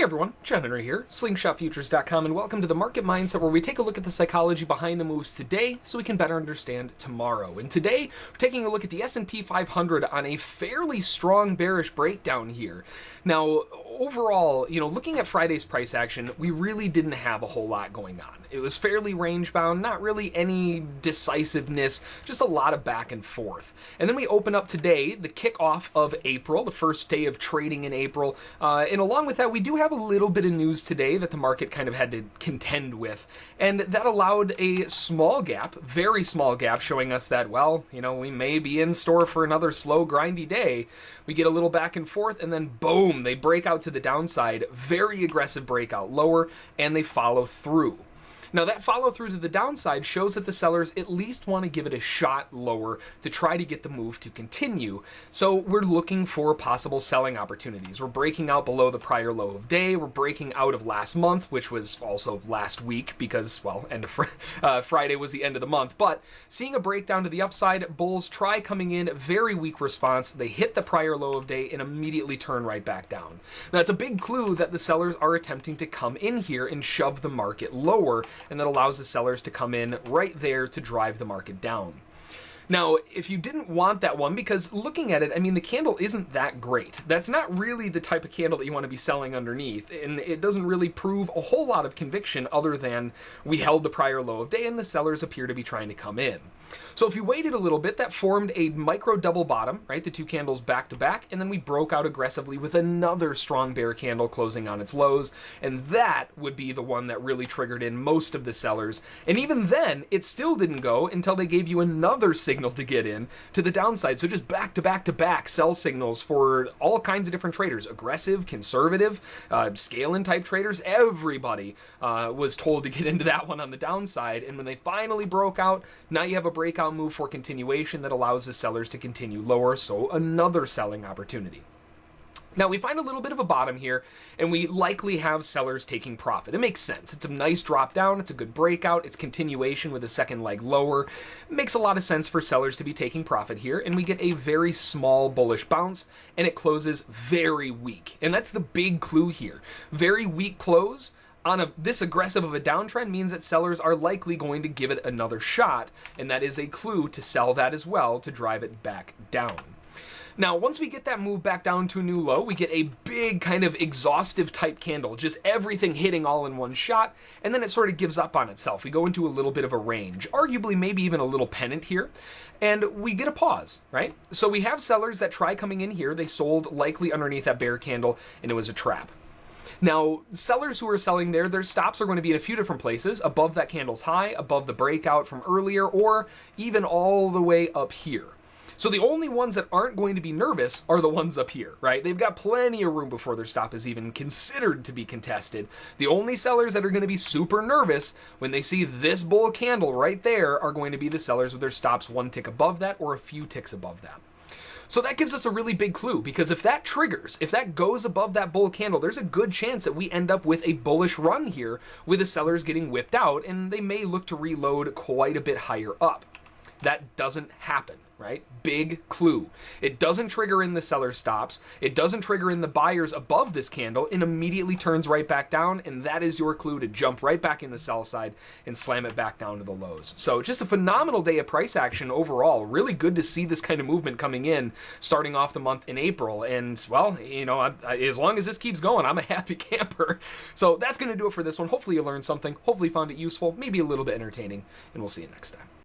everyone, John Henry here, slingshotfutures.com, and welcome to the Market Mindset, where we take a look at the psychology behind the moves today so we can better understand tomorrow. And today, we're taking a look at the SP 500 on a fairly strong bearish breakdown here. Now, overall, looking at Friday's price action, we really didn't have a whole lot going on. It was fairly range-bound, not really any decisiveness, just a lot of back and forth. And then we open up today, the kickoff of April, the first day of trading in April, and along with that, we do have a little bit of news today that the market kind of had to contend with, and that allowed a small gap, very small gap, showing us that, well, we may be in store for another slow, grindy day. We get a little back and forth, and then boom, they break out to the downside, very aggressive breakout lower, and they follow through. Now, that follow through to the downside shows that the sellers at least want to give it a shot lower to try to get the move to continue. So we're looking for possible selling opportunities. We're breaking out below the prior low of day. We're breaking out of last month, which was also last week because, well, Friday was the end of the month. But seeing a breakdown to the upside, bulls try coming in, very weak response. They hit the prior low of day and immediately turn right back down. Now, it's a big clue that the sellers are attempting to come in here and shove the market lower, and that allows the sellers to come in right there to drive the market down. Now, if you didn't want that one, because looking at it, the candle isn't that great. That's not really the type of candle that you want to be selling underneath, and it doesn't really prove a whole lot of conviction other than we held the prior low of day and the sellers appear to be trying to come in. So if you waited a little bit, that formed a micro double bottom, right? The two candles back to back, and then we broke out aggressively with another strong bear candle closing on its lows, and that would be the one that really triggered in most of the sellers. And even then, it still didn't go until they gave you another signal to get in to the downside. So just back to back to back sell signals for all kinds of different traders, aggressive, conservative, scale-in type traders. Everybody was told to get into that one on the downside, and when they finally broke out, now you have a breakout move for continuation that allows the sellers to continue lower, so another selling opportunity. Now, we find a little bit of a bottom here, and we likely have sellers taking profit. It makes sense. It's a nice drop down. It's a good breakout. It's continuation with a second leg lower. It makes a lot of sense for sellers to be taking profit here, and we get a very small bullish bounce, and it closes very weak. And that's the big clue here. Very weak close on this aggressive of a downtrend means that sellers are likely going to give it another shot, and that is a clue to sell that as well to drive it back down. Now, once we get that move back down to a new low, we get a big kind of exhaustive type candle, just everything hitting all in one shot, and then it sort of gives up on itself. We go into a little bit of a range, arguably maybe even a little pennant here, and we get a pause, right? So we have sellers that try coming in here. They sold likely underneath that bear candle, and it was a trap. Now, sellers who are selling there, their stops are going to be in a few different places, above that candle's high, above the breakout from earlier, or even all the way up here. So the only ones that aren't going to be nervous are the ones up here, right? They've got plenty of room before their stop is even considered to be contested. The only sellers that are going to be super nervous when they see this bull candle right there are going to be the sellers with their stops one tick above that or a few ticks above that. So that gives us a really big clue, because if that triggers, if that goes above that bull candle, there's a good chance that we end up with a bullish run here with the sellers getting whipped out, and they may look to reload quite a bit higher up. That doesn't happen, right? Big clue. It doesn't trigger in the seller stops. It doesn't trigger in the buyers above this candle, and immediately turns right back down, and that is your clue to jump right back in the sell side and slam it back down to the lows. So just a phenomenal day of price action overall. Really good to see this kind of movement coming in, starting off the month in April. And, well, as long as this keeps going, I'm a happy camper. So that's going to do it for this one. Hopefully you learned something. Hopefully you found it useful, maybe a little bit entertaining, and we'll see you next time.